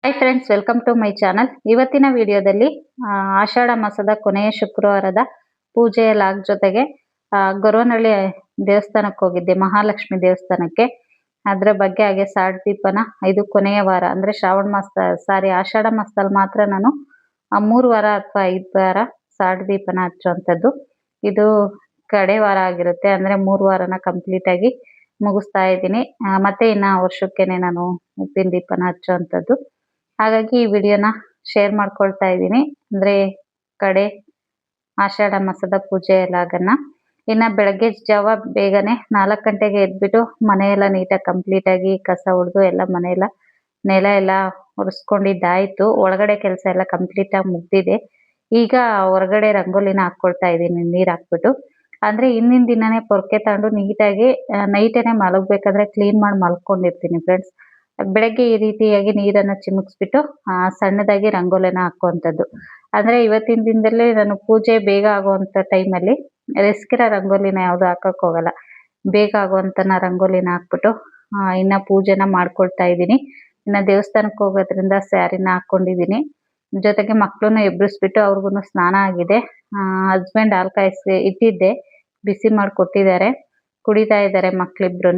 Hi friends, welcome to my channel. ಇವತ್ತಿನ ವಿಡಿಯೋದಲ್ಲಿ ಆಷಾಢ ಮಾಸದ ಕೊನೆಯ ಶುಕ್ರವಾರದ ಪೂಜೆಯ ಲಾಗ್ ಜೊತೆಗೆ ಗೊರವನಹಳ್ಳಿ ದೇವಸ್ಥಾನಕ್ಕೆ ಹೋಗಿದ್ದೆ, ಮಹಾಲಕ್ಷ್ಮಿ ದೇವಸ್ಥಾನಕ್ಕೆ. ಅದರ ಬಗ್ಗೆ, ಹಾಗೆ ಸಾಡ್ ದೀಪನ ಇದು ಕೊನೆಯ ವಾರ ಅಂದ್ರೆ ಶ್ರಾವಣ ಮಾಸ ಆಷಾಢ ಮಾಸದಲ್ಲಿ ಮಾತ್ರ ನಾನು 3 ವಾರ ಅಥವಾ 5 ವಾರ ಸಾಡ್ ದೀಪನ ಹಚ್ಚುವಂಥದ್ದು. ಇದು ಕಡೆ ವಾರ ಆಗಿರುತ್ತೆ, ಅಂದ್ರೆ 3 ವಾರನ ಕಂಪ್ಲೀಟ್ ಆಗಿ ಮುಗಿಸ್ತಾ ಇದ್ದೀನಿ. ಮತ್ತೆ ಇನ್ನ ವರ್ಷಕ್ಕೆನೆ ನಾನು ಉಪ್ಪಿನ ದೀಪನ ಹಚ್ಚುವಂಥದ್ದು. ಹಾಗಾಗಿ ಈ ವಿಡಿಯೋನ ಶೇರ್ ಮಾಡ್ಕೊಳ್ತಾ ಇದ್ದೀನಿ. ಅಂದ್ರೆ ಕಡೆ ಆಷಾಢ ಮಾಸದ ಪೂಜೆ ಲಾಗನ್ನ. ಇನ್ನ ಬೆಳಗ್ಗೆ ಜಾವ ಬೇಗನೆ 4 ಗಂಟೆಗೆ ಎದ್ಬಿಟ್ಟು ಮನೆಯೆಲ್ಲ ನೀಟಾಗಿ ಕಂಪ್ಲೀಟ್ ಆಗಿ ಕಸ ಹೊಡೆದು ಎಲ್ಲ ಮನೆಯೆಲ್ಲ ನೆಲ ಎಲ್ಲ ಒರೆಸ್ಕೊಂಡಿದ್ದಾಯ್ತು. ಒಳಗಡೆ ಕೆಲಸ ಎಲ್ಲ ಕಂಪ್ಲೀಟ್ ಆಗಿ ಮುಗ್ದಿದೆ. ಈಗ ಹೊರಗಡೆ ರಂಗೋಲಿನ ಹಾಕೊಳ್ತಾ ಇದ್ದೀನಿ ನೀರ್ ಹಾಕ್ಬಿಟ್ಟು. ಅಂದ್ರೆ ಹಿಂದಿನ ದಿನನೇ ಪೊರ್ಕೆ ತಗೊಂಡು ನೀಟಾಗಿ ನೈಟೇನೆ ಮಲಗ್ಬೇಕಾದ್ರೆ ಕ್ಲೀನ್ ಮಾಡಿ ಮಲ್ಕೊಂಡಿರ್ತೀನಿ ಫ್ರೆಂಡ್ಸ್. ಬೆಳಗ್ಗೆ ಈ ರೀತಿಯಾಗಿ ನೀರನ್ನ ಚಿಮುಕ್ಸ್ಬಿಟ್ಟು ಸಣ್ಣದಾಗಿ ರಂಗೋಲಿನ ಹಾಕುವಂಥದ್ದು. ಅಂದ್ರೆ ಇವತ್ತಿನ ದಿನದಲ್ಲಿ ನಾನು ಪೂಜೆ ಬೇಗ ಆಗುವಂತ ಟೈಮಲ್ಲಿ ರಿಸ್ಕ್ ಇರೋ ರಂಗೋಲಿನ ಯಾವ್ದು ಹಾಕಕ್ ಹೋಗಲ್ಲ. ಬೇಗ ಆಗುವಂತನ ರಂಗೋಲಿನ ಹಾಕ್ಬಿಟ್ಟು ಇನ್ನ ಪೂಜೆನ ಮಾಡ್ಕೊಳ್ತಾ ಇದ್ದೀನಿ. ಇನ್ನ ದೇವಸ್ಥಾನಕ್ಕೆ ಹೋಗೋದ್ರಿಂದ ಸ್ಯಾರಿನ ಹಾಕೊಂಡಿದೀನಿ. ಜೊತೆಗೆ ಮಕ್ಳನ್ನ ಎಬ್ಬಿಸ್ಬಿಟ್ಟು ಅವ್ರಿಗೂ ಸ್ನಾನ ಆಗಿದೆ. ಹಸ್ಬೆಂಡ್ ಹಾಲ್ ಕಾಯಿಸಿ ಇಟ್ಟಿದ್ದೆ, ಬಿಸಿ ಮಾಡಿ ಕೊಟ್ಟಿದ್ದಾರೆ, ಕುಡಿತಾ ಇದ್ದಾರೆ ಮಕ್ಳಿಬ್ರು.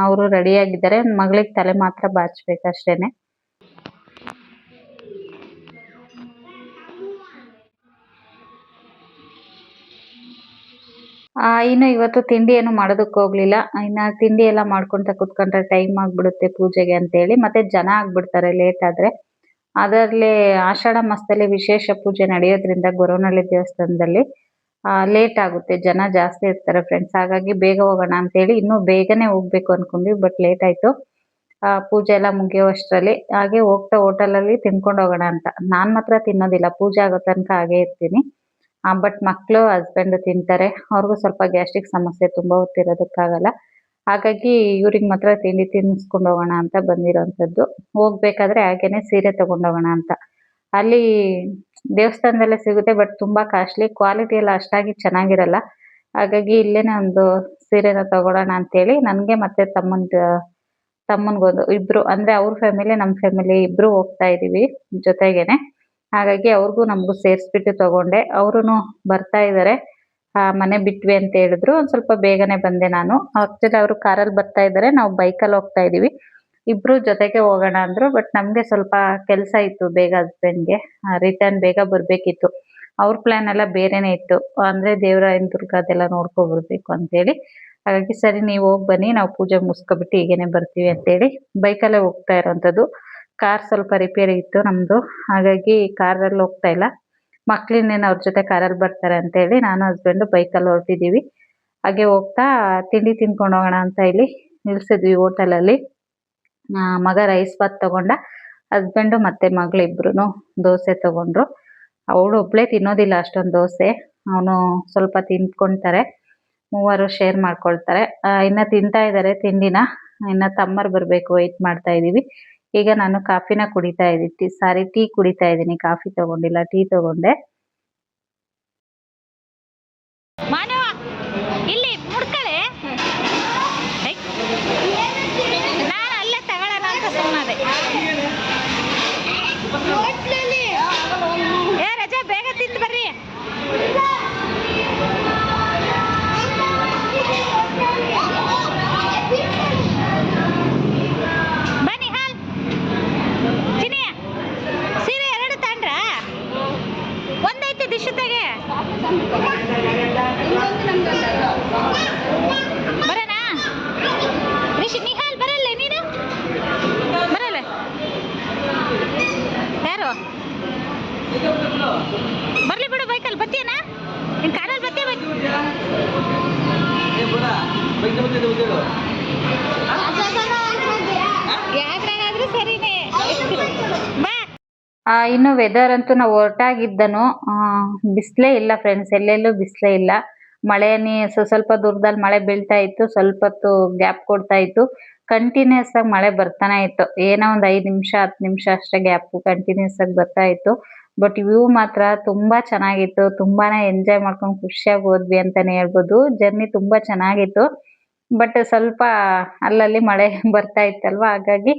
ಅವರು ರೆಡಿ ಆಗಿದ್ದಾರೆ. ಮಗಳಿಗೆ ತಲೆ ಮಾತ್ರ ಬಾಚ್ಬೇಕಷ್ಟೇನೆ. ಇನ್ನು ಇವತ್ತು ತಿಂಡಿ ಏನು ಮಾಡೋದಕ್ಕೆ ಹೋಗ್ಲಿಲ್ಲ. ಇನ್ನ ತಿಂಡಿ ಎಲ್ಲ ಮಾಡ್ಕೊಂತ ಕುತ್ಕೊಂಡ್ರೆ ಟೈಮ್ ಆಗ್ಬಿಡುತ್ತೆ ಪೂಜೆಗೆ ಅಂತ ಹೇಳಿ. ಮತ್ತೆ ಜನ ಆಗ್ಬಿಡ್ತಾರೆ ಲೇಟ್ ಆದ್ರೆ. ಅದರಲ್ಲಿ ಆಷಾಢ ಮಾಸದಲ್ಲಿ ವಿಶೇಷ ಪೂಜೆ ನಡೆಯೋದ್ರಿಂದ ಗೊರವನಹಳ್ಳಿ ದೇವಸ್ಥಾನದಲ್ಲಿ ಲೇಟ್ ಆಗುತ್ತೆ, ಜನ ಜಾಸ್ತಿ ಇರ್ತಾರೆ ಫ್ರೆಂಡ್ಸ್. ಹಾಗಾಗಿ ಬೇಗ ಹೋಗೋಣ ಅಂತ ಹೇಳಿ ಇನ್ನೂ ಬೇಗನೆ ಹೋಗ್ಬೇಕು ಅನ್ಕೊಂಡ್ವಿ, ಬಟ್ ಲೇಟ್ ಆಯ್ತು. ಪೂಜೆ ಎಲ್ಲ ಮುಗಿಯೋಷ್ಟರಲ್ಲಿ. ಹಾಗೆ ಹೋಗ್ತಾ ಹೋಟೆಲಲ್ಲಿ ತಿನ್ಕೊಂಡು ಹೋಗೋಣ ಅಂತ. ನಾನ್ ಮಾತ್ರ ತಿನ್ನೋದಿಲ್ಲ, ಪೂಜೆ ಆಗೋ ತನಕ ಹಾಗೆ ಇರ್ತೀನಿ. ಬಟ್ ಮಕ್ಕಳು ಹಸ್ಬೆಂಡ್ ತಿಂತಾರೆ. ಅವ್ರಿಗೂ ಸ್ವಲ್ಪ ಗ್ಯಾಸ್ಟ್ರಿಕ್ ಸಮಸ್ಯೆ, ತುಂಬಾ ಹೊತ್ತಿರೋದಕ್ಕಾಗಲ್ಲ. ಹಾಗಾಗಿ ಇವ್ರಿಗೆ ಮಾತ್ರ ತಿಂಡಿ ತಿನ್ನಿಸ್ಕೊಂಡು ಹೋಗೋಣ ಅಂತ ಬಂದಿರೋಂಥದ್ದು. ಹೋಗ್ಬೇಕಾದ್ರೆ ಹಾಗೇನೆ ಸೀರೆ ತಗೊಂಡೋಗೋಣ ಅಂತ. ಅಲ್ಲಿ ದೇವಸ್ಥಾನದಲ್ಲೇ ಸಿಗುತ್ತೆ, ಬಟ್ ತುಂಬಾ ಕಾಸ್ಟ್ಲಿ, ಕ್ವಾಲಿಟಿ ಎಲ್ಲ ಅಷ್ಟಾಗಿ ಚೆನ್ನಾಗಿರಲ್ಲ. ಹಾಗಾಗಿ ಇಲ್ಲೇನೆ ಒಂದು ಸೀರೆನ ತಗೊಳ್ಳೋಣ ಅಂತೇಳಿ ನನ್ಗೆ ಮತ್ತೆ ತಮ್ಮನ್ಗೊಂದು ಇಬ್ರು, ಅಂದ್ರೆ ಅವ್ರ ಫ್ಯಾಮಿಲಿ ನಮ್ಮ ಫ್ಯಾಮಿಲಿ ಇಬ್ರು ಹೋಗ್ತಾ ಇದೀವಿ ಜೊತೆಗೇನೆ. ಹಾಗಾಗಿ ಅವ್ರಿಗೂ ನಮಗೂ ಸೇರಿಸ್ಬಿಟ್ಟು ತಗೊಂಡೆ. ಅವ್ರು ಬರ್ತಾ ಇದ್ದಾರೆ, ಮನೆ ಬಿಟ್ವಿ ಅಂತ ಹೇಳಿದ್ರು. ಒಂದ್ ಸ್ವಲ್ಪ ಬೇಗನೆ ಬಂದೆ ನಾನು. ಆಕ್ಚುಲಿ ಅವರು ಕಾರಲ್ಲಿ ಬರ್ತಾ ಇದ್ದಾರೆ, ನಾವು ಬೈಕಲ್ಲಿ ಹೋಗ್ತಾ ಇದೀವಿ. ಇಬ್ರು ಜೊತೆಗೆ ಹೋಗೋಣ ಅಂದ್ರು, ಬಟ್ ನಮ್ಗೆ ಸ್ವಲ್ಪ ಕೆಲಸ ಇತ್ತು ಬೇಗ. ಹಸ್ಬೆಂಡ್ಗೆ ರಿಟರ್ನ್ ಬೇಗ ಬರ್ಬೇಕಿತ್ತು. ಅವ್ರ ಪ್ಲಾನ್ ಎಲ್ಲ ಬೇರೆನೆ ಇತ್ತು, ಅಂದ್ರೆ ದೇವರಾಯನ ದುರ್ಗ ಅದೆಲ್ಲ ನೋಡ್ಕೊಂಡ್ ಬರ್ಬೇಕು ಅಂತೇಳಿ. ಹಾಗಾಗಿ ಸರಿ, ನೀವು ಹೋಗಿ ಬನ್ನಿ, ನಾವು ಪೂಜೆ ಮುಗಿಸ್ಕೊಬಿಟ್ಟು ಹೀಗೇನೆ ಬರ್ತೀವಿ ಅಂತೇಳಿ ಬೈಕಲ್ಲೇ ಹೋಗ್ತಾ ಇರೋಂಥದ್ದು. ಕಾರ್ ಸ್ವಲ್ಪ ರಿಪೇರಿ ಇತ್ತು ನಮ್ದು, ಹಾಗಾಗಿ ಕಾರಲ್ಲಿ ಹೋಗ್ತಾ ಇಲ್ಲ. ಮಕ್ಳಿನ್ನೇನು ಅವ್ರ ಜೊತೆ ಕಾರಲ್ಲಿ ಬರ್ತಾರೆ ಅಂತೇಳಿ ನಾನು ಹಸ್ಬೆಂಡ್ ಬೈಕಲ್ಲಿ ಹೊರಟಿದೀವಿ. ಹಾಗೆ ಹೋಗ್ತಾ ತಿಂಡಿ ತಿನ್ಕೊಂಡು ಹೋಗೋಣ ಅಂತ ಇಲ್ಲಿ ನಿಲ್ಸಿದ್ವಿ ಹೋಟೆಲಲ್ಲಿ. ಮಗ ರೈಸ್ ಬಾತ್ ತಗೊಂಡ, ಹಸ್ಬೆಂಡ್ ಮತ್ತೆ ಮಗಳಿಬ್ರು ದೋಸೆ ತಗೊಂಡ್ರು. ಅವಳು ಒಬ್ಳೆ ತಿನ್ನೋದಿಲ್ಲ ಅಷ್ಟೊಂದು ದೋಸೆ, ಅವನು ಸ್ವಲ್ಪ ತಿನ್ಕೊಂತಾರೆ. ಮೂವರು ಶೇರ್ ಮಾಡ್ಕೊಳ್ತಾರೆ. ಇನ್ನ ತಿಂತಾ ಇದ್ದಾರೆ ತಿಂಡಿನ. ಇನ್ನ ತಮ್ಮರು ಬರ್ಬೇಕು, ವೆಯ್ಟ್ ಮಾಡ್ತಾ ಇದೀವಿ. ಈಗ ನಾನು ಕಾಫಿನ ಕುಡಿತಾ ಇದ್ದೀನಿ, ಟೀ ಕುಡಿತಾ ಇದ್ದೀನಿ. ಕಾಫಿ ತಗೊಂಡಿಲ್ಲ, ಟೀ ತಗೊಂಡೆ. ಇಲ್ಲಿ ಮುಡ್ಕಳೆ ನಾನು ಅಲ್ಲೇ ತಗೊಳ್ಳೋಣ ಅಂತ ಸುಮ್ಮನೆ. ಏ ರಜಾ, ಬೇಗ ತಿಂದು ಬರ್ರಿ. ಬನ್ನಿ, ಹಾಲ್ ಚಿನಿಯ ಸೀರೆ 2 ತಂಡ್ರ, ಒಂದೈತೆ ದಿಶುತೆಗೆ ಬರೋಣ. ರಿಷಿ, ನೀ ಹಾಲ್ ಬರಲ್ಲ, ನೀನು ಬರಲ್ಲ. ಯಾರು ಬರ್ಲಿ ಬಿಡು, ಬೈಕಲ್ಲಿ ಬತ್ತೀಯನಾ? ನಿನ್ ಕಾರಲ್ಲಿ ಬತ್ತೀಯ? ಯಾವ್ದ್ರಾಗಾದ್ರೂ ಸರಿನೇ ಬಾ. ಇನ್ನು ವೆದರ್ ಅಂತೂ ನಾವು ಹೊರಟಾಗಿದ್ದನು ಬಿಸಿಲೇ ಇಲ್ಲ ಫ್ರೆಂಡ್ಸ್, ಎಲ್ಲೆಲ್ಲೂ ಬಿಸಿಲೇ ಇಲ್ಲ. ಮಳೆ ಸ್ವಲ್ಪ ದೂರದಲ್ಲಿ ಮಳೆ ಬೀಳ್ತಾ ಇತ್ತು, ಸ್ವಲ್ಪ ಹೊತ್ತು ಗ್ಯಾಪ್ ಕೊಡ್ತಾ ಇತ್ತು. ಕಂಟಿನ್ಯೂಸ್ ಆಗಿ ಮಳೆ ಬರ್ತಾನೆ ಇತ್ತು. ಏನೋ ಒಂದ್ 5 ನಿಮಿಷ 10 ನಿಮಿಷ ಅಷ್ಟೇ ಗ್ಯಾಪ್, ಕಂಟಿನ್ಯೂಸ್ ಆಗಿ ಬರ್ತಾ ಇತ್ತು. ಬಟ್ ವ್ಯೂ ಮಾತ್ರ ತುಂಬಾ ಚೆನ್ನಾಗಿತ್ತು. ತುಂಬಾನೇ ಎಂಜಾಯ್ ಮಾಡ್ಕೊಂಡು ಖುಷಿಯಾಗಿ ಹೋದ್ವಿ ಅಂತಾನೆ ಹೇಳ್ಬೋದು. ಜರ್ನಿ ತುಂಬಾ ಚೆನ್ನಾಗಿತ್ತು. ಬಟ್ ಸ್ವಲ್ಪ ಅಲ್ಲಲ್ಲಿ ಮಳೆ ಬರ್ತಾ ಇತ್ತಲ್ವಾ, ಹಾಗಾಗಿ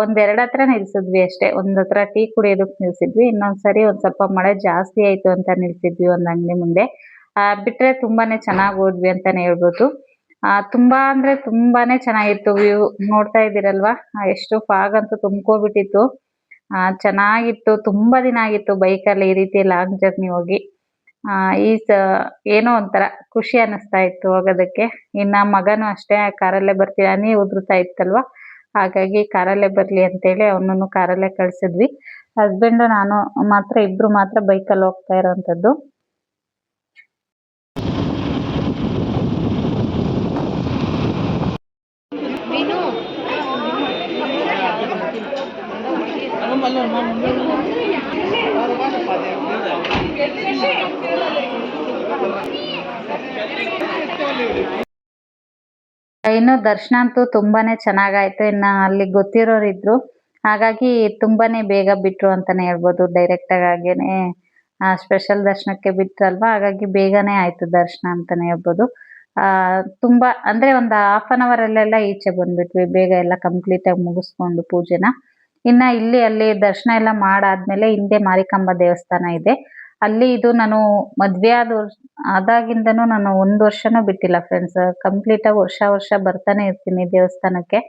ಒಂದೆರಡು ಹತ್ರ ನಿಲ್ಸಿದ್ವಿ ಅಷ್ಟೇ. ಒಂದ್ ಹತ್ರ ಟೀ ಕುಡಿಯೋದಕ್ಕೆ ನಿಲ್ಸಿದ್ವಿ, ಇನ್ನೊಂದ್ಸರಿ ಒಂದ್ ಸ್ವಲ್ಪ ಮಳೆ ಜಾಸ್ತಿ ಆಯ್ತು ಅಂತ ನಿಲ್ಸಿದ್ವಿ ಒಂದ್ ಅಂಗಡಿ ಮುಂದೆ. ಬಿಟ್ರೆ ತುಂಬಾನೇ ಚೆನ್ನಾಗಿ ಹೋದ್ವಿ ಅಂತಾನೆ ಹೇಳ್ಬೋದು. ತುಂಬಾ ಅಂದ್ರೆ ತುಂಬಾನೇ ಚೆನ್ನಾಗಿತ್ತು ವ್ಯೂ. ನೋಡ್ತಾ ಇದ್ದೀರಲ್ವಾ, ಎಷ್ಟು ಫಾಗ್ ಅಂತೂ ತುಂಬ್ಕೋಬಿಟ್ಟಿತ್ತು. ಚೆನ್ನಾಗಿತ್ತು. ತುಂಬಾ ದಿನ ಆಗಿತ್ತು ಬೈಕಲ್ಲಿ ಈ ರೀತಿ ಲಾಂಗ್ ಜರ್ನಿ ಹೋಗಿ. ಆ ಈ ಸ ಏನೋ ಒಂಥರ ಖುಷಿ ಅನ್ನಿಸ್ತಾ ಇತ್ತು ಹೋಗೋದಕ್ಕೆ. ಇನ್ನ ಮಗನು ಅಷ್ಟೇ ಕಾರಲ್ಲೇ ಬರ್ತೀವಿ, ಹನಿ ಉದುರ್ತಾ ಇತ್ತಲ್ವಾ, ಹಾಗಾಗಿ ಕಾರಲ್ಲೇ ಬರ್ಲಿ ಅಂತೇಳಿ ಅವನನ್ನು ಕಾರಲ್ಲೇ ಕಳ್ಸಿದ್ವಿ. ಹಸ್ಬೆಂಡು ನಾನು ಮಾತ್ರ ಇಬ್ರು ಮಾತ್ರ ಬೈಕಲ್ಲಿ ಹೋಗ್ತಾ ಇರೋಂಥದ್ದು. ಇನ್ನು ದರ್ಶನ ಅಂತೂ ತುಂಬಾನೇ ಚೆನ್ನಾಗಾಯ್ತು. ಇನ್ನ ಅಲ್ಲಿ ಗೊತ್ತಿರೋರಿದ್ರು, ಹಾಗಾಗಿ ತುಂಬಾನೇ ಬೇಗ ಬಿಟ್ರು ಅಂತಾನೆ ಹೇಳ್ಬೋದು. ಡೈರೆಕ್ಟ್ ಆಗೇನೆ ಸ್ಪೆಷಲ್ ದರ್ಶನಕ್ಕೆ ಬಿಟ್ರಲ್ವಾ, ಹಾಗಾಗಿ ಬೇಗನೆ ಆಯ್ತು ದರ್ಶನ ಅಂತಾನೆ ಹೇಳ್ಬೋದು. ತುಂಬಾ ಅಂದ್ರೆ ಒಂದು ಹಾಫ್ ಅನ್ ಅವರ್ ಅಲ್ಲೆಲ್ಲ ಈಚೆ ಬಂದ್ಬಿಟ್ವಿ, ಬೇಗ ಎಲ್ಲ ಕಂಪ್ಲೀಟ್ ಆಗಿ ಮುಗಿಸ್ಕೊಂಡು ಪೂಜೆನ. ಇನ್ನ ಇಲ್ಲಿ ಅಲ್ಲಿ ದರ್ಶನ ಎಲ್ಲ ಮಾಡಾದ್ಮೇಲೆ ಹಿಂದೆ ಮಾರಿಕಾಂಬ ದೇವಸ್ಥಾನ ಇದೆ. ಅಲ್ಲಿ ಇದು ನಾನು ಮದ್ವೆ ಆದಾಗಿಂದನೂ ನಾನು 1 ವರ್ಷನೂ ಬಿಟ್ಟಿಲ್ಲ ಫ್ರೆಂಡ್ಸ್. ಕಂಪ್ಲೀಟ್ ಆಗಿ ವರ್ಷ ವರ್ಷ ಬರ್ತಾನೆ ಇರ್ತೀನಿ ದೇವಸ್ಥಾನಕ್ಕೆ.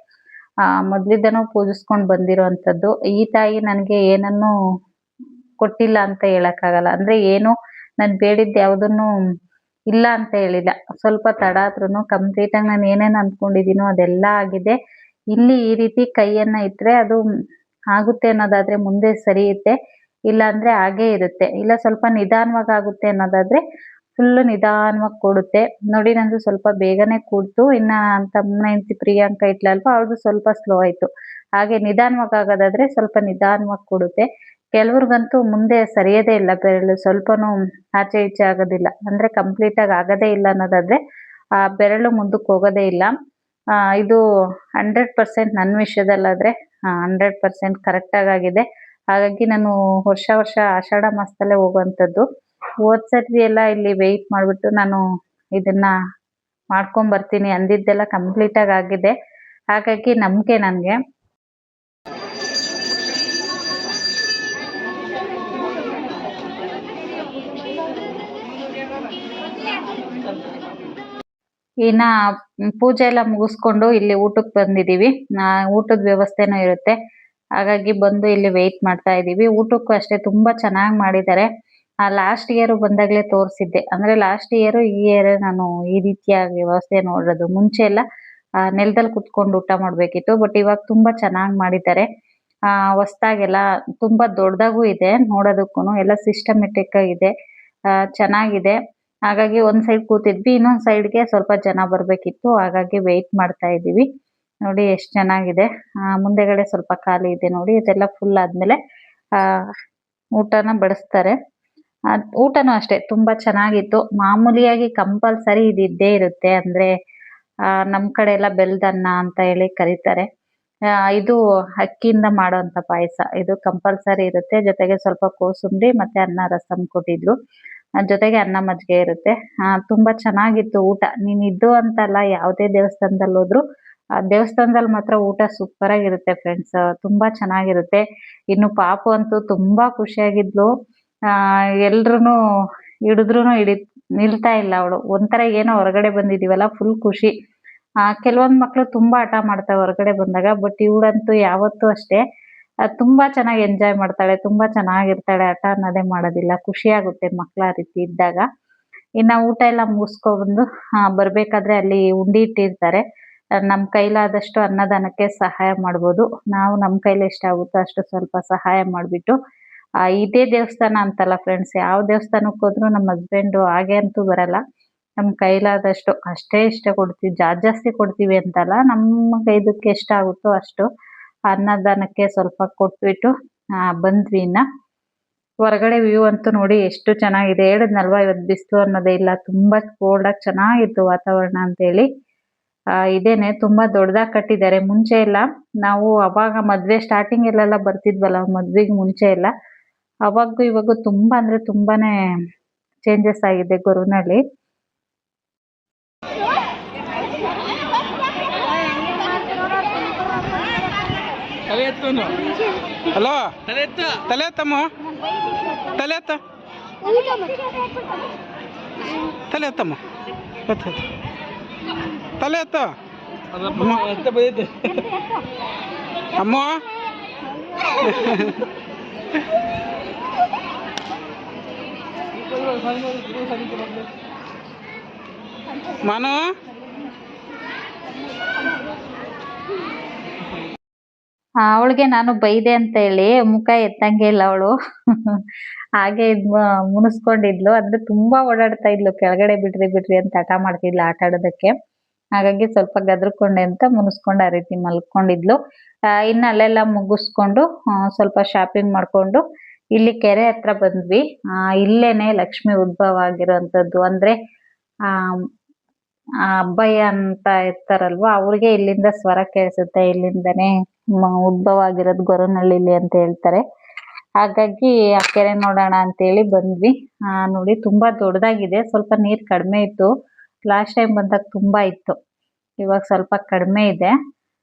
ಮೊದ್ಲಿಂದನೂ ಪೂಜಿಸ್ಕೊಂಡ್ ಬಂದಿರೋಂಥದ್ದು. ಈ ತಾಯಿ ನನಗೆ ಏನನ್ನೂ ಕೊಟ್ಟಿಲ್ಲ ಅಂತ ಹೇಳಕ್ಕಾಗಲ್ಲ. ಅಂದ್ರೆ ಏನು ನಾನ್ ಬೇಡಿದ್ದು ಯಾವುದನ್ನು ಇಲ್ಲ ಅಂತ ಹೇಳಿಲ್ಲ. ಸ್ವಲ್ಪ ತಡ ಆದ್ರೂನು ಕಂಪ್ಲೀಟ್ ಆಗಿ ನಾನು ಏನೇನ್ ಅಂದ್ಕೊಂಡಿದೀನೋ ಅದೆಲ್ಲ ಆಗಿದೆ. ಇಲ್ಲಿ ಈ ರೀತಿ ಕೈಯನ್ನ ಇಟ್ರೆ ಅದು ಆಗುತ್ತೆ ಅನ್ನೋದಾದ್ರೆ ಮುಂದೆ ಸರಿಯುತ್ತೆ, ಇಲ್ಲ ಅಂದ್ರೆ ಹಾಗೇ ಇರುತ್ತೆ. ಇಲ್ಲ ಸ್ವಲ್ಪ ನಿಧಾನವಾಗಿ ಆಗುತ್ತೆ ಅನ್ನೋದಾದ್ರೆ ಫುಲ್ ನಿಧಾನವಾಗಿ ಕೂಡುತ್ತೆ. ನೋಡಿ ನಂದು ಸ್ವಲ್ಪ ಬೇಗನೆ ಕೂಡ್ತು. ಇನ್ನ ನನ್ನ ತಮ್ಮನ ಹೆಂಡತಿ ಪ್ರಿಯಾಂಕಾ ಇಟ್ಲಲ್ವಾ, ಅವ್ಳದು ಸ್ವಲ್ಪ ಸ್ಲೋ ಆಯ್ತು. ಹಾಗೆ ನಿಧಾನವಾಗಿ ಆಗೋದಾದ್ರೆ ಸ್ವಲ್ಪ ನಿಧಾನವಾಗಿ ಕೂಡುತ್ತೆ. ಕೆಲವ್ರಿಗಂತೂ ಮುಂದೆ ಸರಿಯೋದೇ ಇಲ್ಲ, ಬೆರಳು ಸ್ವಲ್ಪನೂ ಆಚೆ ಈಚೆ ಆಗೋದಿಲ್ಲ. ಅಂದ್ರೆ ಕಂಪ್ಲೀಟ್ ಆಗಿ ಆಗೋದೇ ಇಲ್ಲ ಅನ್ನೋದಾದ್ರೆ ಆ ಬೆರಳು ಮುಂದಕ್ಕೆ ಹೋಗೋದೇ ಇಲ್ಲ. ಇದು 100% ನನ್ನ ವಿಷಯದಲ್ಲಾದ್ರೆ 100% ಕರೆಕ್ಟ್ ಆಗಿದೆ. ಹಾಗಾಗಿ ನಾನು ವರ್ಷ ವರ್ಷ ಆಷಾಢ ಮಾಸದಲ್ಲೇ ಹೋಗುವಂಥದ್ದು. ಹೋದ್ ಸತಿ ಎಲ್ಲ ಇಲ್ಲಿ ವೆಯ್ಟ್ ಮಾಡ್ಬಿಟ್ಟು ನಾನು ಇದನ್ನ ಮಾಡ್ಕೊಂಡ್ ಬರ್ತೀನಿ ಅಂದಿದ್ದೆಲ್ಲ ಕಂಪ್ಲೀಟ್ ಆಗಿ ಆಗಿದೆ. ಹಾಗಾಗಿ ನಂಬಿಕೆ ನನ್ಗೆ. ಇನ್ನ ಪೂಜೆ ಎಲ್ಲ ಮುಗಿಸ್ಕೊಂಡು ಇಲ್ಲಿ ಊಟಕ್ಕೆ ಬಂದಿದೀವಿ. ಊಟದ ವ್ಯವಸ್ಥೆನೂ ಇರುತ್ತೆ, ಹಾಗಾಗಿ ಬಂದು ಇಲ್ಲಿ ವೆಯ್ಟ್ ಮಾಡ್ತಾ ಇದೀವಿ. ಊಟಕ್ಕೂ ಅಷ್ಟೇ ತುಂಬಾ ಚೆನ್ನಾಗಿ ಮಾಡಿದ್ದಾರೆ. ಲಾಸ್ಟ್ ಇಯರ್ ಬಂದಾಗ್ಲೇ ತೋರಿಸಿದ್ದೆ. ಅಂದ್ರೆ ಲಾಸ್ಟ್ ಇಯರ್ ಈ ಇಯರ್ ನಾನು ಈ ರೀತಿಯಾಗಿ ವ್ಯವಸ್ಥೆ ನೋಡೋದು. ಮುಂಚೆ ಎಲ್ಲ ನೆಲದಲ್ಲಿ ಕುತ್ಕೊಂಡು ಊಟ ಮಾಡ್ಬೇಕಿತ್ತು, ಬಟ್ ಇವಾಗ ತುಂಬಾ ಚೆನ್ನಾಗಿ ಮಾಡಿದ್ದಾರೆ. ಹೊಸ್ದಾಗೆಲ್ಲ ತುಂಬಾ ದೊಡ್ಡದಾಗೂ ಇದೆ, ನೋಡೋದಕ್ಕೂನು ಎಲ್ಲ ಸಿಸ್ಟಮೆಟಿಕ್ ಆಗಿದೆ, ಚೆನ್ನಾಗಿದೆ. ಹಾಗಾಗಿ ಒಂದ್ ಸೈಡ್ ಕೂತಿದ್ವಿ, ಇನ್ನೊಂದ್ ಸೈಡ್ಗೆ ಸ್ವಲ್ಪ ಜನ ಬರ್ಬೇಕಿತ್ತು, ಹಾಗಾಗಿ ವೆಯ್ಟ್ ಮಾಡ್ತಾ ಇದೀವಿ. ನೋಡಿ ಎಷ್ಟ್ ಚೆನ್ನಾಗಿದೆ. ಮುಂದೆಗಡೆ ಸ್ವಲ್ಪ ಖಾಲಿ ಇದೆ ನೋಡಿ. ಇದೆಲ್ಲ ಫುಲ್ ಆದ್ಮೇಲೆ ಊಟನ ಬಡಿಸ್ತಾರೆ. ಊಟನೂ ಅಷ್ಟೇ ತುಂಬಾ ಚೆನ್ನಾಗಿತ್ತು. ಮಾಮೂಲಿಯಾಗಿ ಕಂಪಲ್ಸರಿ ಇದು ಇದ್ದೇ ಇರುತ್ತೆ. ಅಂದ್ರೆ ನಮ್ ಕಡೆ ಎಲ್ಲ ಬೆಲ್ದನ್ನ ಅಂತ ಹೇಳಿ ಕರೀತಾರೆ. ಇದು ಅಕ್ಕಿಯಿಂದ ಮಾಡೋಂಥ ಪಾಯಸ. ಇದು ಕಂಪಲ್ಸರಿ ಇರುತ್ತೆ. ಜೊತೆಗೆ ಸ್ವಲ್ಪ ಕೋಸುಂಬರಿ ಮತ್ತೆ ಅನ್ನ ರಸಂ ಕೊಟ್ಟಿದ್ರು. ಜೊತೆಗೆ ಅನ್ನ ಮಜ್ಜಿಗೆ ಇರುತ್ತೆ. ತುಂಬಾ ಚೆನ್ನಾಗಿತ್ತು ಊಟ. ನೀನ್ ಇದು ಅಂತಲ್ಲ, ಯಾವುದೇ ದೇವಸ್ಥಾನದಲ್ಲಿ ಹೋದ್ರು ಆ ದೇವಸ್ಥಾನದಲ್ಲಿ ಮಾತ್ರ ಊಟ ಸೂಪರ್ ಆಗಿರುತ್ತೆ ಫ್ರೆಂಡ್ಸ್. ತುಂಬಾ ಚೆನ್ನಾಗಿರುತ್ತೆ. ಇನ್ನು ಪಾಪು ಅಂತೂ ತುಂಬಾ ಖುಷಿಯಾಗಿದ್ಲು. ಎಲ್ರುನು ಹಿಡಿದ್ರುನು ನಿಲ್ತಾ ಇಲ್ಲ ಅವಳು. ಒಂಥರ ಏನೋ ಹೊರಗಡೆ ಬಂದಿದೀವಲ್ಲ ಫುಲ್ ಖುಷಿ. ಕೆಲವೊಂದ್ ಮಕ್ಳು ತುಂಬಾ ಹಠ ಮಾಡ್ತಾವೆ ಹೊರಗಡೆ ಬಂದಾಗ, ಬಟ್ ಇವಳಂತೂ ಯಾವತ್ತೂ ಅಷ್ಟೇ ತುಂಬಾ ಚೆನ್ನಾಗಿ ಎಂಜಾಯ್ ಮಾಡ್ತಾಳೆ, ತುಂಬಾ ಚೆನ್ನಾಗಿರ್ತಾಳೆ, ಹಠ ಅನ್ನೋದೇ ಮಾಡೋದಿಲ್ಲ. ಖುಷಿ ಆಗುತ್ತೆ ಮಕ್ಳು ಆ ರೀತಿ ಇದ್ದಾಗ. ಇನ್ನ ಊಟ ಎಲ್ಲ ಮುಗಿಸ್ಕೊಬಂದು ಬರ್ಬೇಕಾದ್ರೆ ಅಲ್ಲಿ ಉಂಡಿ ಇಟ್ಟಿರ್ತಾರೆ. ನಮ್ ಕೈಲಾದಷ್ಟು ಅನ್ನದಾನಕ್ಕೆ ಸಹಾಯ ಮಾಡ್ಬೋದು. ನಾವು ನಮ್ ಕೈಲಿ ಎಷ್ಟಾಗುತ್ತೋ ಅಷ್ಟು ಸ್ವಲ್ಪ ಸಹಾಯ ಮಾಡ್ಬಿಟ್ಟು, ಇದೇ ದೇವಸ್ಥಾನ ಅಂತಲ್ಲ ಫ್ರೆಂಡ್ಸ್, ಯಾವ ದೇವಸ್ಥಾನಕ್ಕೆ ಹೋದ್ರು ನಮ್ಮ ಹಸ್ಬೆಂಡು ಹಾಗೆ ಅಂತೂ ಬರಲ್ಲ. ನಮ್ ಕೈಲಾದಷ್ಟು ಅಷ್ಟೇ ಇಷ್ಟ ಕೊಡ್ತೀವಿ, ಜಾಸ್ತಿ ಕೊಡ್ತೀವಿ ಅಂತಲ್ಲ, ನಮ್ಮ ಇದಕ್ಕೆ ಎಷ್ಟಾಗುತ್ತೋ ಅಷ್ಟು ಅನ್ನದಾನಕ್ಕೆ ಸ್ವಲ್ಪ ಕೊಟ್ಬಿಟ್ಟು ಬಂದ್ವಿ. ಇನ್ನ ಹೊರಗಡೆ ವ್ಯೂ ಅಂತೂ ನೋಡಿ ಎಷ್ಟು ಚೆನ್ನಾಗಿದೆ. ಹೇಳಿದ್ನಲ್ವಾ ಇವತ್ತು ಬಿಸಿಲು ಅನ್ನೋದೇ ಇಲ್ಲ, ತುಂಬಾ ಕೋಲ್ಡ್ ಆಗಿ ಚೆನ್ನಾಗಿತ್ತು ವಾತಾವರಣ ಅಂತ ಹೇಳಿ. ಇದೇನೆ ತುಂಬಾ ದೊಡ್ಡದಾಗಿ ಕಟ್ಟಿದ್ದಾರೆ. ಮುಂಚೆ ಎಲ್ಲ ನಾವು ಅವಾಗ ಮದ್ವೆ ಸ್ಟಾರ್ಟಿಂಗ್ ಅಲ್ಲೆಲ್ಲ ಬರ್ತಿದ್ವಲ್ಲ, ಮದ್ವೆಗೆ ಮುಂಚೆ ಎಲ್ಲ, ಅವಾಗೂ ಇವಾಗೂ ತುಂಬಾ ಅಂದ್ರೆ ತುಂಬಾನೇ ಚೇಂಜಸ್ ಆಗಿದೆ ಗೊರವನಹಳ್ಳಿ. ಹಲೋ ತಲೆ ಎತ್ತಮ್ಮ ತಲೆ ಎತ್ತ ತಲೆ ಎತ್ತಮ್ಮ ತಲೆ ಎತ್ತ ಅಮ್ಮ ಮಾನು ಅವಳಿಗೆ ನಾನು ಬೈದೆ ಅಂತ ಹೇಳಿ ಮುಖ ಎತ್ತಂಗೆ ಇಲ್ಲ ಅವಳು ಹಾಗೆ ಮುನಿಸ್ಕೊಂಡಿದ್ಲು. ಅಂದ್ರೆ ತುಂಬಾ ಓಡಾಡ್ತಾ ಇದ್ಲು, ಕೆಳಗಡೆ ಬಿಡ್ರಿ ಬಿಡ್ರಿ ಅಂತ ಹಠ ಮಾಡ್ತಿದ್ಲು ಆಟ ಆಡೋದಕ್ಕೆ. ಹಾಗಾಗಿ ಸ್ವಲ್ಪ ಗದ್ರಕೊಂಡೆ ಅಂತ ಮುನಿಸ್ಕೊಂಡು ಆ ರೀತಿ ಮಲ್ಕೊಂಡಿದ್ಲು. ಇನ್ನು ಅಲ್ಲೆಲ್ಲ ಮುಗಿಸ್ಕೊಂಡು ಸ್ವಲ್ಪ ಶಾಪಿಂಗ್ ಮಾಡ್ಕೊಂಡು ಇಲ್ಲಿ ಕೆರೆ ಹತ್ರ ಬಂದ್ವಿ. ಇಲ್ಲೇನೆ ಲಕ್ಷ್ಮಿ ಉದ್ಭವ ಆಗಿರೋಂಥದ್ದು. ಅಂದ್ರೆ ಆ ಅಬ್ಬಯ್ಯ ಅಂತ ಇರ್ತಾರಲ್ವಾ, ಅವ್ರಿಗೆ ಇಲ್ಲಿಂದ ಸ್ವರ ಕೇಳಿಸುತ್ತೆ, ಇಲ್ಲಿಂದನೇ ಉದ್ಭವ ಆಗಿರೋದು ಗೊರವನಹಳ್ಳಿಲಿ ಅಂತ ಹೇಳ್ತಾರೆ. ಹಾಗಾಗಿ ಆ ಕೆರೆ ನೋಡೋಣ ಅಂತೇಳಿ ಬಂದ್ವಿ. ನೋಡಿ ತುಂಬಾ ದೊಡ್ಡದಾಗಿದೆ. ಸ್ವಲ್ಪ ನೀರ್ ಕಡಿಮೆ ಇತ್ತು, ಲಾಸ್ಟ್ ಟೈಮ್ ಬಂದಾಗ ತುಂಬಾ ಇತ್ತು, ಇವಾಗ ಸ್ವಲ್ಪ ಕಡಿಮೆ ಇದೆ.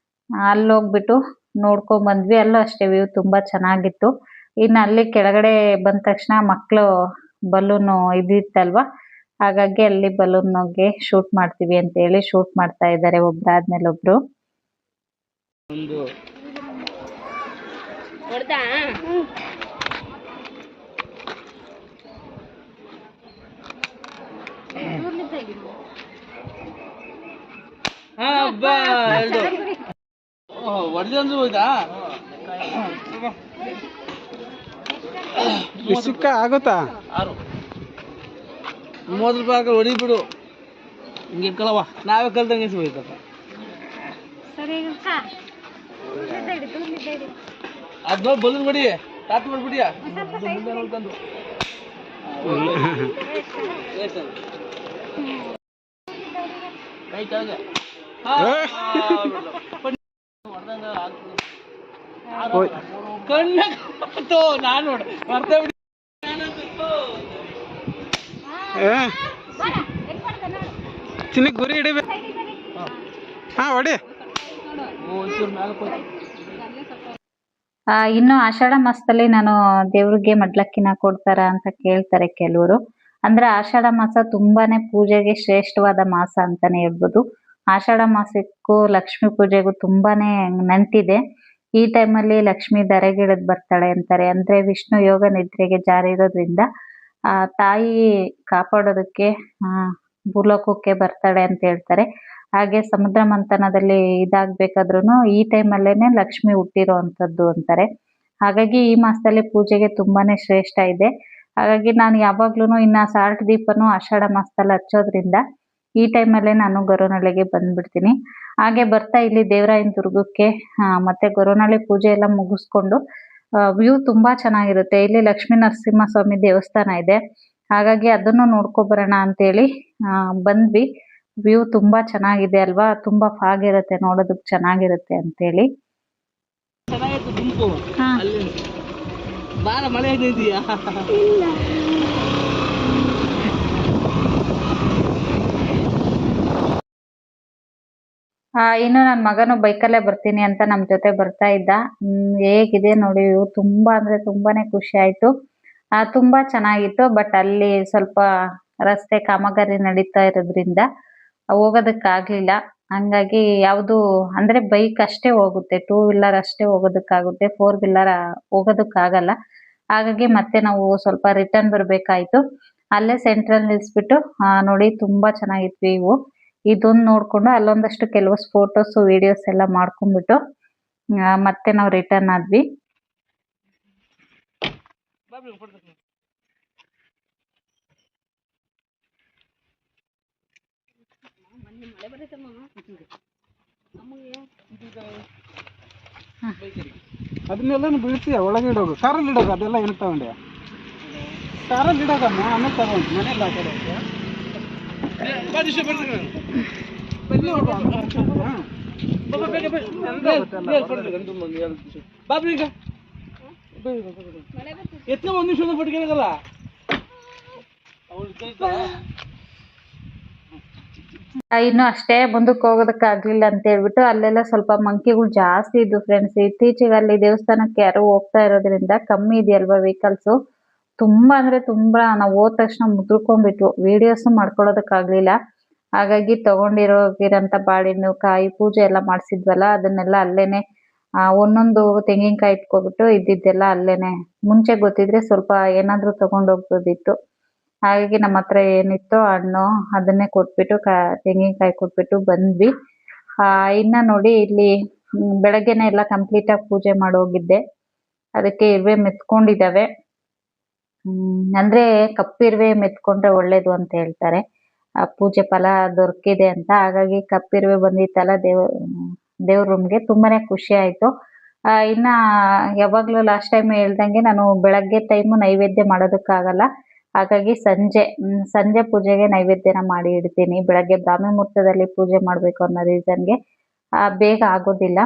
ಅಲ್ಲಿ ಹೋಗ್ಬಿಟ್ಟು ನೋಡ್ಕೊಂಡ್ ಬಂದ್ವಿ. ಅಲ್ಲೂ ಅಷ್ಟೇ ವ್ಯೂ ತುಂಬಾ ಚೆನ್ನಾಗಿತ್ತು. ಇನ್ನು ಅಲ್ಲಿ ಕೆಳಗಡೆ ಬಂದ ತಕ್ಷಣ ಮಕ್ಳು ಬಲೂನು ಇದಿತ್ತಲ್ವಾ, ಹಾಗಾಗಿ ಅಲ್ಲಿ ಬಲೂನ್ಗೆ ಶೂಟ್ ಮಾಡ್ತೀವಿ ಅಂತ ಹೇಳಿ ಶೂಟ್ ಮಾಡ್ತಾ ಇದ್ದಾರೆ ಒಬ್ರಾದ್ಮೇಲೆ ಒಬ್ರು. ಆಗುತ್ತಾ ₹30 ಹೊಡಿಬಿಡು, ಹಿಂಗೆ ಇಟ್ಕೊಳವ, ನಾವೇ ಕಲ್ತಂಗೆ ಹೋಯ್ತಪ್ಪ. ಅದ್ ನೋಡಿ ಬಲೂನ್ ಹೊಡಿ, ತಾತ ಮಾಡ್ಬಿಡಿಯ ನೋಡ್ಕೊಂಡು. ಕಣ್ಣ ನಾನು ನೋಡ ಮರ್ತ ಬಿಡಿ. ಚಿನ್ನ ಗುರಿ ಹಿಡಿಬೇಕು. ಹೊಡಿ. ಇನ್ನು ಆಷಾಢ ಮಾಸದಲ್ಲಿ ನಾನು ದೇವ್ರಿಗೆ ಮಡ್ಲಕ್ಕಿನ ಕೊಡ್ತಾರ ಅಂತ ಕೇಳ್ತಾರೆ ಕೆಲವರು. ಅಂದ್ರೆ ಆಷಾಢ ಮಾಸ ತುಂಬಾನೇ ಪೂಜೆಗೆ ಶ್ರೇಷ್ಠವಾದ ಮಾಸ ಅಂತಾನೆ ಹೇಳ್ಬೋದು. ಆಷಾಢ ಮಾಸಕ್ಕೂ ಲಕ್ಷ್ಮೀ ಪೂಜೆಗೂ ತುಂಬಾನೇ ನಂಟಿದೆ. ಈ ಟೈಮಲ್ಲಿ ಲಕ್ಷ್ಮಿ ಧರೆಗಿಳಿದ್ ಬರ್ತಾಳೆ ಅಂತಾರೆ. ಅಂದ್ರೆ ವಿಷ್ಣು ಯೋಗ ನಿದ್ರೆಗೆ ಜಾರಿರೋದ್ರಿಂದ ತಾಯಿ ಕಾಪಾಡೋದಕ್ಕೆ ಭೂಲೋಕಕ್ಕೆ ಬರ್ತಾಳೆ ಅಂತ ಹೇಳ್ತಾರೆ. ಹಾಗೆ ಸಮುದ್ರ ಮಂಥನದಲ್ಲಿ ಇದಾಗ್ಬೇಕಾದ್ರೂ ಈ ಟೈಮಲ್ಲೇನೆ ಲಕ್ಷ್ಮಿ ಹುಟ್ಟಿರೋ ಅಂಥದ್ದು ಅಂತಾರೆ. ಹಾಗಾಗಿ ಈ ಮಾಸದಲ್ಲಿ ಪೂಜೆಗೆ ತುಂಬಾನೇ ಶ್ರೇಷ್ಠ ಇದೆ. ಹಾಗಾಗಿ ನಾನು ಯಾವಾಗ್ಲೂ ಇನ್ನ ಸಾರ್ಟ್ ದೀಪನು ಆಷಾಢ ಮಾಸದಲ್ಲಿ ಹಚ್ಚೋದ್ರಿಂದ ಈ ಟೈಮಲ್ಲೇ ನಾನು ಗೊರವನಹಳ್ಳಿಗೆ ಬಂದ್ಬಿಡ್ತೀನಿ. ಹಾಗೆ ಬರ್ತಾ ಇಲ್ಲಿ ದೇವರಾಯನ ದುರ್ಗಕ್ಕೆ ಮತ್ತೆ ಗೊರವನಹಳ್ಳಿ ಪೂಜೆ ಎಲ್ಲ ಮುಗಿಸ್ಕೊಂಡು ವ್ಯೂ ತುಂಬಾ ಚೆನ್ನಾಗಿರುತ್ತೆ. ಇಲ್ಲಿ ಲಕ್ಷ್ಮೀ ನರಸಿಂಹಸ್ವಾಮಿ ದೇವಸ್ಥಾನ ಇದೆ, ಹಾಗಾಗಿ ಅದನ್ನು ನೋಡ್ಕೊಬರೋಣ ಅಂತೇಳಿ ಬಂದ್ವಿ. ವ್ಯೂ ತುಂಬಾ ಚೆನ್ನಾಗಿದೆ ಅಲ್ವಾ, ತುಂಬಾ ಫಾಗ್ ಇರುತ್ತೆ, ನೋಡೋದಕ್ಕೆ ಚೆನ್ನಾಗಿರುತ್ತೆ ಅಂತೇಳಿ. ಇನ್ನು ನನ್ನ ಮಗನು ಬೈಕಲ್ಲೇ ಬರ್ತೀನಿ ಅಂತ ನಮ್ ಜೊತೆ ಬರ್ತಾ ಇದ್ದ. ಹೇಗಿದೆ ನೋಡಿ ವ್ಯೂ, ತುಂಬಾ ಅಂದ್ರೆ ತುಂಬಾನೇ ಖುಷಿ ಆಯ್ತು. ತುಂಬಾ ಚೆನ್ನಾಗಿತ್ತು. ಬಟ್ ಅಲ್ಲಿ ಸ್ವಲ್ಪ ರಸ್ತೆ ಕಾಮಗಾರಿ ನಡೀತಾ ಇರೋದ್ರಿಂದ ಹೋಗೋದಕ್ಕಾಗ್ಲಿಲ್ಲ. ಹಂಗಾಗಿ ಯಾವುದು ಅಂದ್ರೆ ಬೈಕ್ ಅಷ್ಟೇ ಹೋಗುತ್ತೆ, 2 ವೀಲರ್ ಅಷ್ಟೇ ಹೋಗೋದಕ್ಕಾಗುತ್ತೆ, 4 ವೀಲರ್ ಹೋಗೋದಕ್ಕಾಗಲ್ಲ. ಹಾಗಾಗಿ ಮತ್ತೆ ನಾವು ಸ್ವಲ್ಪ ರಿಟರ್ನ್ ಬರ್ಬೇಕಾಯ್ತು. ಅಲ್ಲೇ ಸೆಂಟ್ರಲ್ ನಿಲ್ಸ್ಬಿಟ್ಟು ನೋಡಿ ತುಂಬಾ ಚೆನ್ನಾಗಿತ್ತು ವ್ಯೂ. ಇದೊಂದು ನೋಡ್ಕೊಂಡು ಅಲ್ಲೊಂದಷ್ಟು ಕೆಲವು ಫೋಟೋಸ್ ವಿಡಿಯೋಸ್ ಎಲ್ಲ ಮಾಡ್ಕೊಂಡ್ಬಿಟ್ಟು ಮತ್ತೆ ನಾವು ರಿಟರ್ನ್ ಆದ್ವಿ. ಅದನ್ನೆಲ್ಲ ಬೀಳ್ತೀಯ ಒಳಗೆ ಇಡೋದು, ಕಾರಲ್ಲಿ ಇಡೋದು, ಅದೆಲ್ಲ ಏನು ತಗೊಂಡೆ ಕಾರಲ್ಲಿ ಇಡೋದಮ್ಮ, ಆಮೇಲೆ ತಗೊಂಡು ಮನೇಲಿ ಹಾಕೋದು. ಎತ್ತ ಒಂದು ನಿಮಿಷ ಪಟ್ಕೇನಲ್ಲ ಇನ್ನು ಅಷ್ಟೇ ಮುಂದಕ್ಕೆ ಹೋಗೋದಕ್ಕಾಗ್ಲಿಲ್ಲ ಅಂತ ಹೇಳ್ಬಿಟ್ಟು ಅಲ್ಲೆಲ್ಲ ಸ್ವಲ್ಪ ಮಂಕಿಗಳು ಜಾಸ್ತಿ ಇದ್ವು ಫ್ರೆಂಡ್ಸ್. ಇತ್ತೀಚೆಗೆ ಅಲ್ಲಿ ದೇವಸ್ಥಾನಕ್ಕೆ ಯಾರು ಹೋಗ್ತಾ ಇರೋದ್ರಿಂದ ಕಮ್ಮಿ ಇದೆಯಲ್ವಾ ವೆಹಿಕಲ್ಸ್. ತುಂಬಾ ಅಂದ್ರೆ ತುಂಬಾ ನಾವು ಹೋದ ತಕ್ಷಣ ಮುದ್ರಕೊಂಡ್ಬಿಟ್ವು, ವಿಡಿಯೋಸ್ ಮಾಡ್ಕೊಳ್ಳೋದಕ್ಕಾಗ್ಲಿಲ್ಲ. ಹಾಗಾಗಿ ತಗೊಂಡಿರೋಗಿರಂತ ಬಾಳೆಹಣ್ಣು ಕಾಯಿ ಪೂಜೆ ಎಲ್ಲ ಮಾಡ್ಸಿದ್ವಲ್ಲ ಅದನ್ನೆಲ್ಲ ಅಲ್ಲೇನೆ ಒಂದೊಂದು ತೆಂಗಿನಕಾಯಿ ಇಟ್ಕೊಬಿಟ್ಟು ಇದ್ದಿದ್ದೆಲ್ಲ ಅಲ್ಲೇನೆ. ಮುಂಚೆ ಗೊತ್ತಿದ್ರೆ ಸ್ವಲ್ಪ ಏನಾದ್ರೂ ತಗೊಂಡೋಗ್ಬೋದಿತ್ತು. ಹಾಗಾಗಿ ನಮ್ಮ ಹತ್ರ ಏನಿತ್ತು ಹಣ್ಣು ಅದನ್ನೇ ಕೊಟ್ಬಿಟ್ಟು ತೆಂಗಿನಕಾಯಿ ಕೊಟ್ಬಿಟ್ಟು ಬಂದ್ವಿ. ಇನ್ನ ನೋಡಿ ಇಲ್ಲಿ ಬೆಳಗ್ಗೆನೆ ಎಲ್ಲ ಕಂಪ್ಲೀಟ್ ಆಗಿ ಪೂಜೆ ಮಾಡೋಗಿದ್ದೆ. ಅದಕ್ಕೆ ಇರುವೆ ಮೆತ್ಕೊಂಡಿದ್ದಾವೆ. ಅಂದ್ರೆ ಕಪ್ಪಿರುವೆ ಮೆತ್ಕೊಂಡ್ರೆ ಒಳ್ಳೇದು ಅಂತ ಹೇಳ್ತಾರೆ. ಪೂಜೆ ಫಲ ದೊರಕಿದೆ ಅಂತ. ಹಾಗಾಗಿ ಕಪ್ಪಿರುವೆ ಬಂದಿತ್ತಲ್ಲ ದೇವ್ರ ರೂಮ್ಗೆ, ತುಂಬಾನೇ ಖುಷಿ ಆಯ್ತು. ಇನ್ನ ಯಾವಾಗ್ಲೂ ಲಾಸ್ಟ್ ಟೈಮ್ ಹೇಳ್ದಂಗೆ ನಾನು ಬೆಳಗ್ಗೆ ಟೈಮು ನೈವೇದ್ಯ ಮಾಡೋದಕ್ಕಾಗಲ್ಲ. ಹಾಗಾಗಿ ಸಂಜೆ ಪೂಜೆಗೆ ನೈವೇದ್ಯನ ಮಾಡಿ ಇಡ್ತೀನಿ. ಬೆಳಗ್ಗೆ ಬ್ರಾಹ್ಮಿ ಮುಹೂರ್ತದಲ್ಲಿ ಪೂಜೆ ಮಾಡ್ಬೇಕು ಅನ್ನೋ ರೀಸನ್ಗೆ ಬೇಗ ಆಗೋದಿಲ್ಲ.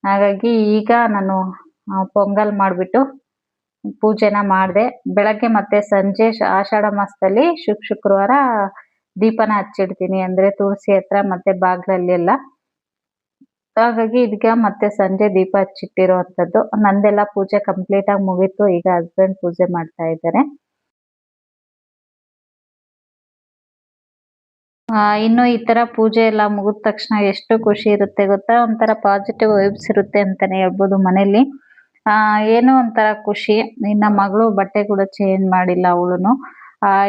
ಹಾಗಾಗಿ ಈಗ ನಾನು ಪೊಂಗಲ್ ಮಾಡ್ಬಿಟ್ಟು ಪೂಜೆನ ಮಾಡಿದೆ. ಬೆಳಗ್ಗೆ ಮತ್ತೆ ಸಂಜೆ ಆಷಾಢ ಮಾಸದಲ್ಲಿ ಶುಕ್ರವಾರ ದೀಪನ ಹಚ್ಚಿಡ್ತೀನಿ, ಅಂದ್ರೆ ತುಳಸಿ ಹತ್ರ ಮತ್ತೆ ಬಾಗ್ಲಲ್ಲಿ ಎಲ್ಲ. ಹಾಗಾಗಿ ಇದೀಗ ಮತ್ತೆ ಸಂಜೆ ದೀಪ ಹಚ್ಚಿಟ್ಟಿರೋ ಅಂಥದ್ದು. ನಂದೆಲ್ಲ ಪೂಜೆ ಕಂಪ್ಲೀಟ್ ಆಗಿ ಮುಗೀತು. ಈಗ ಹಸ್ಬೆಂಡ್ ಪೂಜೆ ಮಾಡ್ತಾ ಇದ್ದಾರೆ. ಇನ್ನು ಈ ತರ ಪೂಜೆ ಎಲ್ಲ ಮುಗಿದ ತಕ್ಷಣ ಎಷ್ಟು ಖುಷಿ ಇರುತ್ತೆ ಗೊತ್ತಾ, ಒಂಥರ ಪಾಸಿಟಿವ್ ವೈಬ್ಸ್ ಇರುತ್ತೆ ಅಂತಾನೆ ಹೇಳ್ಬೋದು ಮನೇಲಿ. ಏನೋ ಒಂಥರ ಖುಷಿ. ಇನ್ನ ಮಗಳು ಬಟ್ಟೆ ಕೂಡ ಚೇಂಜ್ ಮಾಡಿಲ್ಲ ಅವಳುನು.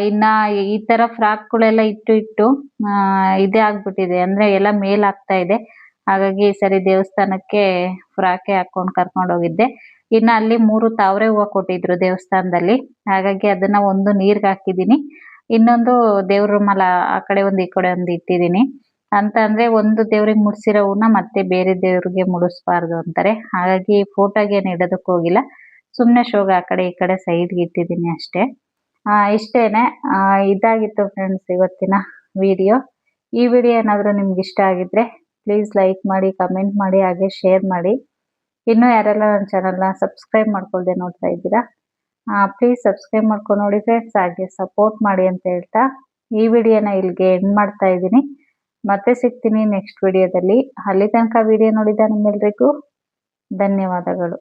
ಇನ್ನ ಈ ತರ ಫ್ರಾಕ್ಗಳೆಲ್ಲ ಇಟ್ಟು ಇದೇ ಆಗ್ಬಿಟ್ಟಿದೆ, ಅಂದ್ರೆ ಎಲ್ಲ ಮೇಲ್ ಆಗ್ತಾ ಇದೆ. ಹಾಗಾಗಿ ಈ ಸರಿ ದೇವಸ್ಥಾನಕ್ಕೆ ಫ್ರಾಕೆ ಹಾಕೊಂಡು ಕರ್ಕೊಂಡು ಹೋಗಿದ್ದೆ. ಇನ್ನ ಅಲ್ಲಿ 3 ತಾವರೆ ಹೂವು ಕೊಟ್ಟಿದ್ರು ದೇವಸ್ಥಾನದಲ್ಲಿ. ಹಾಗಾಗಿ ಅದನ್ನ ಒಂದು ನೀರ್ಗೆ ಹಾಕಿದೀನಿ, ಇನ್ನೊಂದು ದೇವ್ರ ರೂಮಲ್ಲಿ ಆ ಕಡೆ ಒಂದು ಈ ಕಡೆ ಒಂದು ಇಟ್ಟಿದೀನಿ. ಅಂತ ಅಂದ್ರೆ ಒಂದು ದೇವ್ರಿಗೆ ಮುಡ್ಸಿರೋ ಹೂವನ್ನ ಮತ್ತೆ ಬೇರೆ ದೇವ್ರಿಗೆ ಮುಡಿಸ್ಬಾರ್ದು ಅಂತಾರೆ. ಹಾಗಾಗಿ ಫೋಟೋಗೆ ಏನು ಇಡೋದಕ್ಕೆ ಹೋಗಿಲ್ಲ, ಸುಮ್ನೆ ಶೋಗೆ ಆ ಕಡೆ ಈ ಕಡೆ ಸೈಡ್ಗೆ ಇಟ್ಟಿದೀನಿ ಅಷ್ಟೇ. ಇಷ್ಟೇನೆ. ಇದಾಗಿತ್ತು ಫ್ರೆಂಡ್ಸ್ ಇವತ್ತಿನ ವಿಡಿಯೋ. ಈ ವಿಡಿಯೋ ಏನಾದರೂ ನಿಮ್ಗೆ ಇಷ್ಟ ಆಗಿದ್ರೆ ಪ್ಲೀಸ್ ಲೈಕ್ ಮಾಡಿ, ಕಮೆಂಟ್ ಮಾಡಿ, ಹಾಗೆ ಶೇರ್ ಮಾಡಿ. ಇನ್ನೂ ಯಾರೆಲ್ಲ ನನ್ನ ಚಾನಲ್ನ ಸಬ್ಸ್ಕ್ರೈಬ್ ಮಾಡ್ಕೊಳ್ದೆ ನೋಡ್ತಾ ಇದ್ದೀರಾ, ಪ್ಲೀಸ್ ಸಬ್ಸ್ಕ್ರೈಬ್ ಮಾಡ್ಕೊಂಡು ನೋಡಿ ಫ್ರೆಂಡ್ಸ್. ಹಾಗೆ ಸಪೋರ್ಟ್ ಮಾಡಿ ಅಂತ ಹೇಳ್ತಾ ಈ ವಿಡಿಯೋನ ಇಲ್ಲಿಗೆ ಎಂಡ್ ಮಾಡ್ತಾ ಇದ್ದೀನಿ. ಮತ್ತೆ ಸಿಗ್ತೀನಿ ನೆಕ್ಸ್ಟ್ ವಿಡಿಯೋದಲ್ಲಿ. ಅಲ್ಲಿ ತನಕ ವಿಡಿಯೋ ನೋಡಿದ ನಿಮ್ಮೆಲ್ರಿಗೂ ಧನ್ಯವಾದಗಳು.